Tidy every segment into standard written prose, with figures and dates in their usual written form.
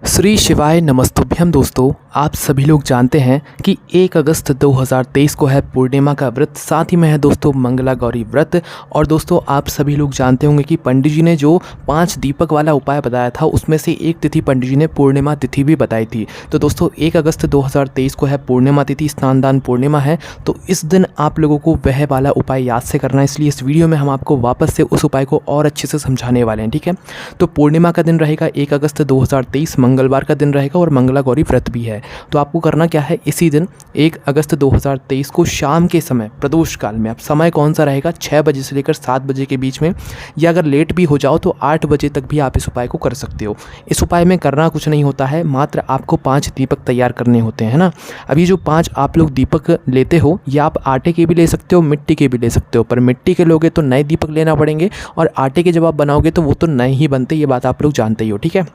श्री शिवाय नमस्तुभ्यम। दोस्तों, आप सभी लोग जानते हैं कि 1 अगस्त 2023 को है पूर्णिमा का व्रत, साथ ही में है दोस्तों मंगला गौरी व्रत। और दोस्तों, आप सभी लोग जानते होंगे कि पंडित जी ने जो 5 दीपक वाला उपाय बताया था उसमें से एक तिथि पंडित जी ने पूर्णिमा तिथि भी बताई थी। तो दोस्तों 1 अगस्त 2023 को है पूर्णिमा तिथि, स्नान दान पूर्णिमा है। तो इस दिन आप लोगों को वह वाला उपाय याद से करना है, इसलिए इस वीडियो में हम आपको वापस से उस उपाय को और अच्छे से समझाने वाले हैं। ठीक है, तो पूर्णिमा का दिन रहेगा 1 अगस्त 2023, मंगलवार का दिन रहेगा और मंगला गौरी व्रत भी है। तो आपको करना क्या है, इसी दिन 1 अगस्त 2023 को शाम के समय प्रदोष काल में, अब समय कौन सा रहेगा, 6 बजे से लेकर 7 बजे के बीच में, या अगर लेट भी हो जाओ तो 8 बजे तक भी आप इस उपाय को कर सकते हो। इस उपाय में करना कुछ नहीं होता है, मात्र आपको 5 दीपक तैयार करने होते हैं ना। अभी जो 5 आप लोग दीपक लेते हो, ये आप आटे के भी ले सकते हो, मिट्टी के भी ले सकते हो। पर मिट्टी के लोगे तो नए दीपक लेना पड़ेंगे, और आटे के जब आप बनाओगे तो वो तो नए ही बनते, ये बात आप लोग जानते ही हो। ठीक है,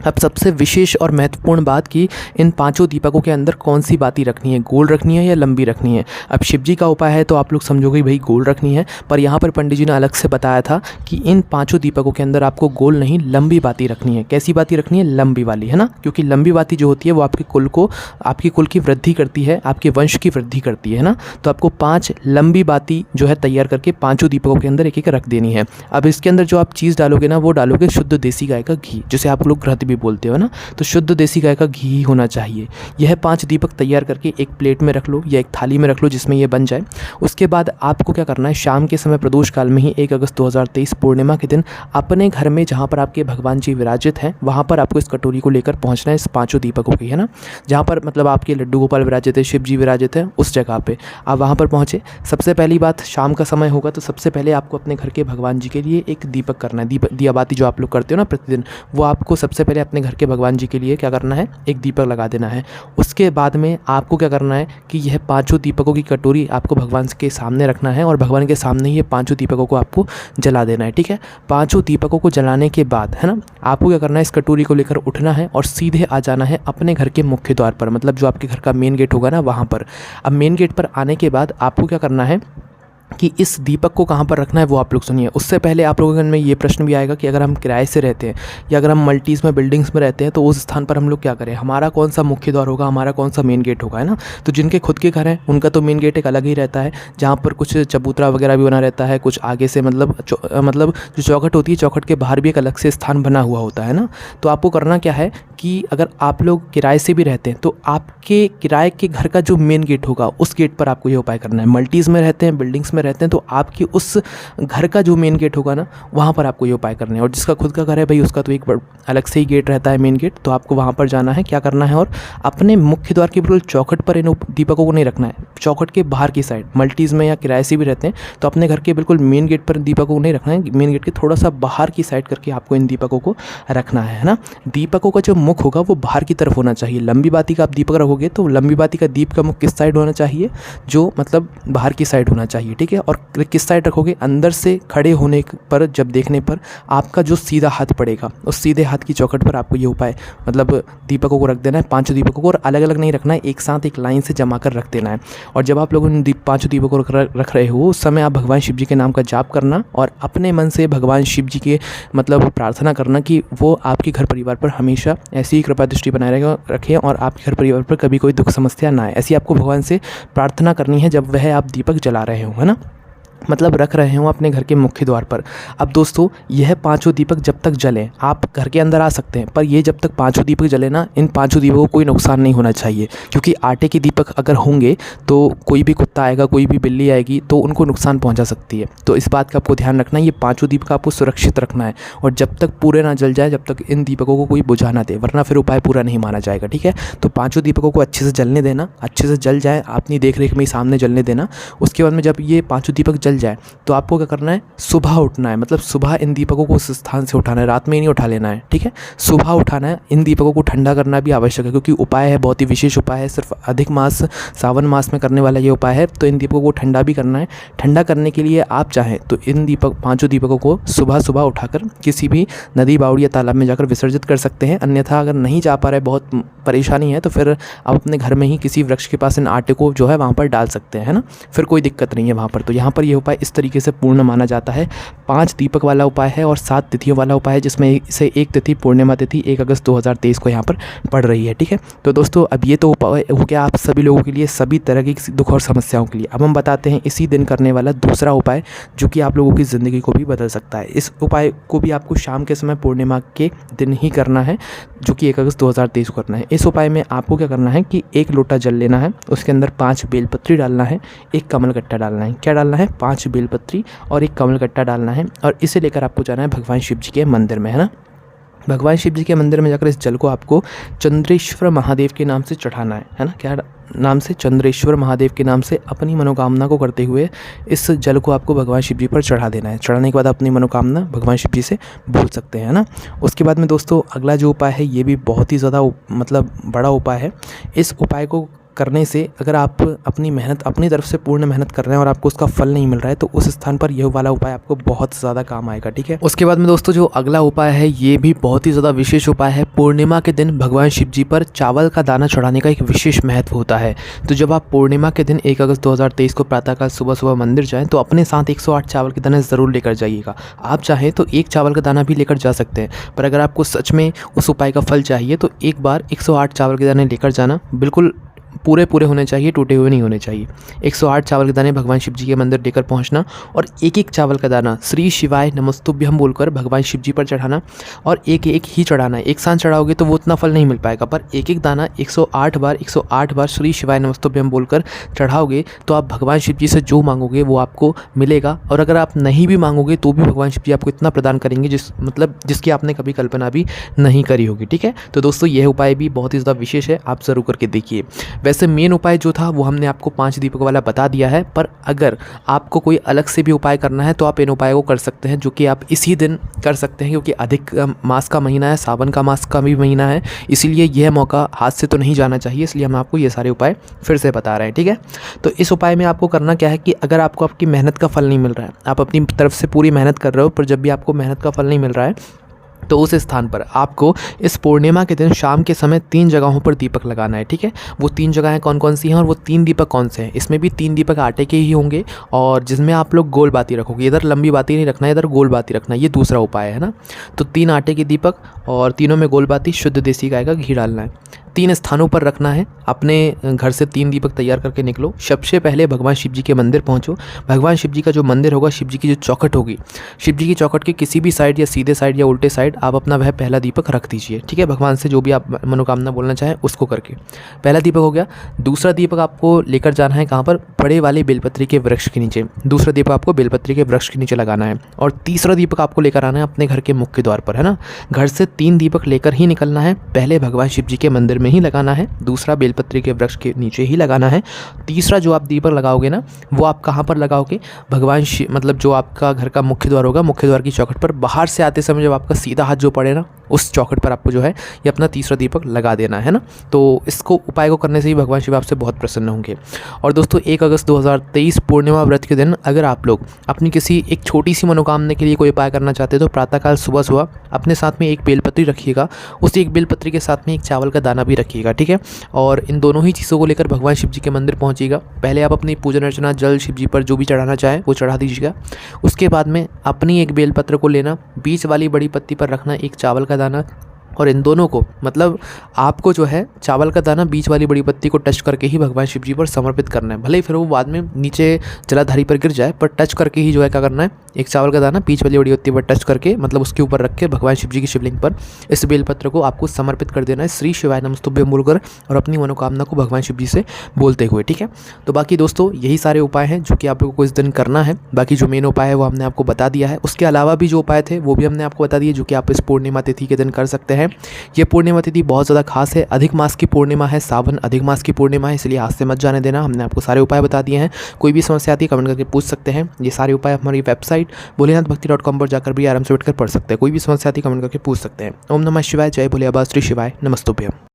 अब सबसे विशेष और महत्वपूर्ण बात कि इन 5 दीपकों के अंदर कौन सी बाती रखनी है, गोल रखनी है या लंबी रखनी है। अब शिव जी का उपाय है तो आप लोग समझोगे भाई गोल रखनी है, पर यहाँ पर पंडित जी ने अलग से बताया था कि इन 5 दीपकों के अंदर आपको गोल नहीं लंबी बाती रखनी है। कैसी बाती रखनी है, लंबी वाली, है ना, क्योंकि लंबी बाती जो होती है वो आपके कुल को, आपकी कुल की वृद्धि करती है, आपके वंश की वृद्धि करती है ना। तो आपको 5 लंबी बाती जो है तैयार करके 5 दीपकों के अंदर एक एक रख देनी है। अब इसके अंदर जो आप चीज़ डालोगे ना, वो डालोगे शुद्ध देसी गाय का घी, जिसे आप लोग घृत भी बोलते हो ना। तो शुद्ध देसी गाय का घी होना चाहिए। यह 5 दीपक तैयार करके एक प्लेट में रख लो या एक थाली में रख लो जिसमें यह बन जाए। उसके बाद आपको क्या करना है, शाम के समय प्रदोष काल में ही 1 अगस्त 2023 पूर्णिमा के दिन अपने घर में जहाँ पर आपके भगवान जी विराजित हैं, वहाँ पर आपको इस कटोरी को लेकर पहुँचना है, इस 5 दीपकों की, है ना। जहाँ पर मतलब आपके लड्डू गोपाल विराजित है, शिव जी विराजित है, उस जगह पे आप वहाँ पर पहुँचे। सबसे पहली बात, शाम का समय होगा तो सबसे पहले आपको अपने घर के भगवान जी के लिए एक दीपक करना है। दिया बाती जो आप लोग करते हो ना प्रतिदिन, वो आपको सबसे पहले अपने घर के भगवान जी के लिए क्या करना है, एक दीपक लगा देना है। उसके बाद में आपको क्या करना है कि यह 5 दीपकों की कटोरी आपको भगवान के सामने रखना है, और भगवान के सामने ही ये 5 दीपकों को आपको जला देना है। ठीक है, 5 दीपकों को जलाने के बाद, है ना, आपको क्या करना है, इस कटोरी को लेकर उठना है और सीधे आ जाना है अपने घर के मुख्य द्वार पर, मतलब जो आपके घर का मेन गेट होगा ना, वहाँ पर। अब मेन गेट पर आने के बाद आपको क्या करना है कि इस दीपक को कहाँ पर रखना है वो आप लोग सुनिए। उससे पहले आप लोगों के मन में ये प्रश्न भी आएगा कि अगर हम किराए से रहते हैं या अगर हम मल्टीज़ में, बिल्डिंग्स में रहते हैं, तो उस स्थान पर हम लोग क्या करें, हमारा कौन सा मुख्य द्वार होगा, हमारा कौन सा मेन गेट होगा, है ना। तो जिनके खुद के घर हैं उनका तो मेन गेट एक अलग ही रहता है, जहाँ पर कुछ चबूतरा वगैरह भी बना रहता है, कुछ आगे से मतलब जो चौखट होती है, चौखट के बाहर भी एक अलग से स्थान बना हुआ होता है ना। तो आपको करना क्या है कि अगर आप लोग किराए से भी रहते हैं तो आपके किराए के घर का जो मेन गेट होगा उस गेट पर आपको ये उपाय करना है। मल्टीज़ में रहते हैं, बिल्डिंग्स में रहते हैं, तो आपकी उस घर का जो मेन गेट होगा ना, वहाँ पर आपको ये उपाय करने हैं। और जिसका खुद का घर है भाई, उसका तो एक अलग से ही गेट रहता है, मेन गेट, तो आपको वहाँ पर जाना है, क्या करना है, और अपने मुख्य द्वार के बिल्कुल चौखट पर इन दीपकों को नहीं रखना है, चौखट के बाहर की साइड। मल्टीज़ में या किराए से भी रहते हैं तो अपने घर के बिल्कुल मेन गेट पर दीपकों को नहीं रखना है, मेन गेट के थोड़ा सा बाहर की साइड करके आपको इन दीपकों को रखना है ना। दीपकों का जो मुख होगा वो बाहर की तरफ होना चाहिए। लंबी बाती का आप दीपक रखोगे तो लंबी बाती का दीप का मुख किस साइड होना चाहिए, जो मतलब बाहर की साइड होना चाहिए। ठीक है, और किस साइड रखोगे, अंदर से खड़े होने पर, जब देखने पर आपका जो सीधा हाथ पड़ेगा उस सीधे हाथ की चौखट पर आपको ये उपाय मतलब दीपकों को रख देना है, 5 दीपकों को, और अलग अलग नहीं रखना है, एक साथ एक लाइन से जमा कर रख देना है। और जब आप लोग उन 5 दीपकों को रख रहे हो, उस समय आप भगवान शिव जी के नाम का जाप करना और अपने मन से भगवान शिव जी के मतलब प्रार्थना करना कि वो आपके घर परिवार पर हमेशा ऐसी ही कृपा दृष्टि बनाए रखें और आपके घर परिवार पर कभी कोई दुख समस्या ना आए। ऐसी आपको भगवान से प्रार्थना करनी है जब वह आप दीपक जला रहे हो, है ना, मतलब रख रहे हो अपने घर के मुख्य द्वार पर। अब दोस्तों, यह 5 दीपक जब तक जलें, आप घर के अंदर आ सकते हैं, पर ये जब तक 5 दीपक जले ना, इन 5 दीपकों को कोई नुकसान नहीं होना चाहिए, क्योंकि आटे के दीपक अगर होंगे तो कोई भी कुत्ता आएगा, कोई भी बिल्ली आएगी तो उनको नुकसान पहुंचा सकती है। तो इस बात का आपको ध्यान रखना है, ये 5 दीपक आपको सुरक्षित रखना है, और जब तक पूरे ना जल जाए, जब तक इन दीपकों को कोई बुझा ना दे, वरना फिर उपाय पूरा नहीं माना जाएगा। ठीक है, तो 5 दीपकों को अच्छे से जलने देना, अच्छे से जल जाए, अपनी देख रेख में ही सामने जलने देना। उसके बाद में जब ये 5 दीपक जल जाए तो आपको क्या करना है, सुबह उठना है, मतलब सुबह इन दीपकों को उस स्थान से उठाना है, रात में ही नहीं उठा लेना है। ठीक है, सुबह उठाना है, इन दीपकों को ठंडा करना भी आवश्यक है, क्योंकि उपाय है बहुत ही विशेष उपाय है, सिर्फ अधिक मास सावन मास में करने वाला ये उपाय है। तो इन दीपकों को ठंडा भी करना है। ठंडा करने के लिए आप चाहें तो इन 5 दीपकों को सुबह सुबह उठाकर किसी भी नदी, बावड़ी या तालाब में जाकर विसर्जित कर सकते हैं। अन्यथा अगर नहीं जा पा रहे, बहुत परेशानी है, तो फिर आप अपने घर में ही किसी वृक्ष के पास इन आटे को जो है वहाँ पर डाल सकते हैं, है ना, फिर कोई दिक्कत नहीं है वहाँ पर। तो यहाँ पर ये उपाय इस तरीके से पूर्ण माना जाता है। 5 दीपक वाला उपाय है और 7 तिथियों वाला उपाय है, जिसमें से एक तिथि पूर्णिमा तिथि 1 अगस्त 2023 को यहाँ पर पड़ रही है। ठीक है, तो दोस्तों अब ये तो उपाय हो गया आप सभी लोगों के लिए सभी तरह की दुख और समस्याओं के लिए। अब हम बताते हैं इसी दिन करने वाला दूसरा उपाय जो कि आप लोगों की ज़िंदगी को भी बदल सकता है। इस उपाय को भी आपको शाम के समय पूर्णिमा के दिन ही करना है, जो कि 1 अगस्त 2023 को करना है। इस उपाय में आपको क्या करना है कि 1 लोटा जल लेना है, उसके अंदर 5 बेलपत्री डालना है, 1 कमलगट्टा डालना है। क्या डालना है? 5 बेलपत्री और 1 कमलगट्टा डालना है, और इसे लेकर आपको जाना है भगवान शिव जी के मंदिर में, है ना। भगवान शिव जी के मंदिर में जाकर इस जल को आपको चंद्रेश्वर महादेव के नाम से चढ़ाना है ना। क्या नाम से? चंद्रेश्वर महादेव के नाम से अपनी मनोकामना को करते हुए इस जल को आपको भगवान शिव जी पर चढ़ा देना है। चढ़ाने के बाद अपनी मनोकामना भगवान शिव जी से बोल सकते हैं, है ना। उसके बाद में दोस्तों अगला जो उपाय है ये भी बहुत ही ज़्यादा मतलब बड़ा उपाय है। इस उपाय को करने से अगर आप अपनी मेहनत अपनी तरफ से पूर्ण मेहनत कर रहे हैं और आपको उसका फल नहीं मिल रहा है, तो उस स्थान पर यह वाला उपाय आपको बहुत ज़्यादा काम आएगा। ठीक है, उसके बाद में दोस्तों जो अगला उपाय है ये भी बहुत ही ज़्यादा विशेष उपाय है। पूर्णिमा के दिन भगवान शिव जी पर चावल का दाना चढ़ाने का एक विशेष महत्व होता है। तो जब आप पूर्णिमा के दिन 1 अगस्त 2023 को प्रातःकाल सुबह सुबह मंदिर जाएँ तो अपने साथ 108 चावल के दाने ज़रूर लेकर जाइएगा। आप चाहें तो 1 चावल का दाना भी लेकर जा सकते हैं, पर अगर आपको सच में उस उपाय का फल चाहिए तो एक बार 108 चावल के दाने लेकर जाना। बिल्कुल पूरे होने चाहिए, टूटे हुए नहीं होने चाहिए। 108 चावल के दाने भगवान शिव जी के मंदिर लेकर पहुंचना और एक एक चावल का दाना श्री शिवाय नमस्तुभ्यम बोलकर भगवान शिव जी पर चढ़ाना, और एक एक ही चढ़ाना है। एक साथ चढ़ाओगे तो वो उतना फल नहीं मिल पाएगा, पर एक एक दाना 108 बार श्री शिवाय नमस्तुभ्यम बोलकर चढ़ाओगे तो आप भगवान शिव जी से जो मांगोगे वो आपको मिलेगा। और अगर आप नहीं भी मांगोगे तो भी भगवान शिव जी आपको इतना प्रदान करेंगे जिसकी आपने कभी कल्पना भी नहीं करी होगी। ठीक है, तो दोस्तों यह उपाय भी बहुत ही ज़्यादा विशेष है, आप ज़रूर करके देखिए। वैसे मेन उपाय जो था वो हमने आपको 5 दीपक वाला बता दिया है, पर अगर आपको कोई अलग से भी उपाय करना है तो आप इन उपायों को कर सकते हैं, जो कि आप इसी दिन कर सकते हैं, क्योंकि अधिक मास का महीना है, सावन का मास का भी महीना है, इसीलिए यह मौका हाथ से तो नहीं जाना चाहिए, इसलिए हम आपको ये सारे उपाय फिर से बता रहे हैं। ठीक है, तो इस उपाय में आपको करना क्या है कि अगर आपको आपकी मेहनत का फल नहीं मिल रहा है, आप अपनी तरफ से पूरी मेहनत कर रहे हो, पर जब भी आपको मेहनत का फल नहीं मिल रहा है तो उस स्थान पर आपको इस पूर्णिमा के दिन शाम के समय 3 जगहों पर दीपक लगाना है। ठीक है, वो 3 जगहें कौन कौन सी हैं और वो 3 दीपक कौन से हैं? इसमें भी 3 दीपक आटे के ही होंगे, और जिसमें आप लोग गोल बाती रखोगे। इधर लंबी बाती नहीं रखना है, इधर गोल बाती रखना है। ये दूसरा उपाय है ना। तो 3 आटे के दीपक और तीनों में गोल बाती, शुद्ध देसी गाय का घी डालना है। 3 स्थानों पर रखना है। अपने घर से 3 दीपक तैयार करके निकलो। सबसे पहले भगवान शिव जी के मंदिर पहुंचो। भगवान शिव जी का जो मंदिर होगा, शिव जी की जो चौखट होगी, शिव जी की चौखट के किसी भी साइड या सीधे साइड या उल्टे साइड आप अपना वह पहला दीपक रख दीजिए। ठीक है, भगवान से जो भी आप मनोकामना बोलना चाहें उसको करके। पहला दीपक हो गया। दूसरा दीपक आपको लेकर जाना है कहाँ पर? बड़े वाले बेलपत्री के वृक्ष के नीचे। दूसरा दीपक आपको बेलपत्री के वृक्ष के नीचे लगाना है। और तीसरा दीपक आपको लेकर आना है अपने घर के मुख्य द्वार पर, है ना। घर से 3 दीपक लेकर ही निकलना है। पहले भगवान शिव जी के मंदिर में ही लगाना है, दूसरा बेलपत्री के वृक्ष के नीचे ही लगाना है, तीसरा जो आप दीपक लगाओगे ना वो आप कहाँ पर लगाओगे? भगवान मतलब जो आपका घर का मुख्य द्वार होगा, मुख्य द्वार की चौखट पर बाहर से आते समय जब आपका सीधा हाथ जो पड़े ना, उस चौखट पर आपको जो है ये अपना तीसरा दीपक लगा देना है ना। तो इसको उपाय को करने से ही भगवान शिव आपसे बहुत प्रसन्न होंगे। और दोस्तों 1 अगस्त 2023 पूर्णिमा व्रत के दिन अगर आप लोग अपनी किसी एक छोटी सी मनोकामना के लिए कोई उपाय करना चाहते हैं तो प्रातःकाल सुबह सुबह अपने साथ में 1 बेलपत्री रखिएगा। उस 1 बेलपत्री के साथ में 1 चावल का दाना भी रखिएगा। ठीक है, और इन दोनों ही चीज़ों को लेकर भगवान शिव जी के मंदिर पहुंचिएगा। पहले आप अपनी पूजन अर्चना जल शिव जी पर जो भी चढ़ाना चाहें वो चढ़ा दीजिएगा। उसके बाद में अपनी 1 बेलपत्र को लेना, बीच वाली बड़ी पत्ती पर रखना 1 चावल का दाना, और इन दोनों को मतलब आपको जो है चावल का दाना बीच वाली बड़ी पत्ती को टच करके ही भगवान शिव जी पर समर्पित करना है। भले ही फिर वो बाद में नीचे जलाधारी पर गिर जाए, पर टच करके ही जो है क्या करना है, 1 चावल का दाना बीच वाली बड़ी पत्ती पर टच करके मतलब उसके ऊपर रख के भगवान शिव जी की शिवलिंग पर इस बेलपत्र को आपको समर्पित कर देना है श्री शिवाय नमस्तुभ्यम बोलकर, और अपनी मनोकामना को भगवान शिव जी से बोलते हुए। ठीक है, तो बाकी दोस्तों यही सारे उपाय हैं जो कि आप लोगों को इस दिन करना है। बाकी जो मेन उपाय है वो हमने आपको बता दिया है। उसके अलावा भी जो उपाय थे वो भी हमने आपको बता दिए, जो कि आप इस पूर्णिमा तिथि के दिन कर सकते हैं। ये पूर्णिमा तिथि बहुत ज़्यादा खास है, अधिक मास की पूर्णिमा है, सावन अधिक मास की पूर्णिमा है, इसलिए हाथ से मत जाने देना। हमने आपको सारे उपाय बता दिए हैं। कोई भी समस्या आती है कमेंट करके पूछ सकते हैं। ये सारे उपाय हमारी वेबसाइट भोलेनाथभक्ति.com पर जाकर भी आराम से बैठकर पढ़ सकते हैं। कोई भी समस्या आती है कमेंट करके पूछ सकते हैं। ओम नमः शिवाय, जय भोले बाबा, श्री शिवाय नमस्तुभ्यम।